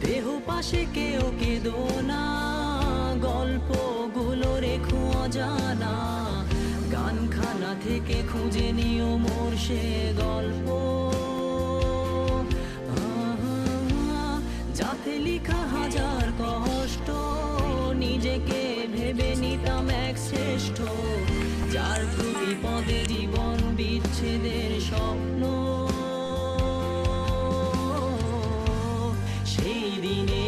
দেহ পাশে কেউ কেঁদো না, গল্পগুলো রেখো অজানা, গানখানা থেকে খুঁজে নিও মোর সে গল্প। যাতে লিখা হাজার কষ্ট, নিজেকে ভেবে নিতাম এক শ্রেষ্ঠ, যার প্রতি পদে জীবন বিচ্ছেদের স্বপ্ন। সেই দিনে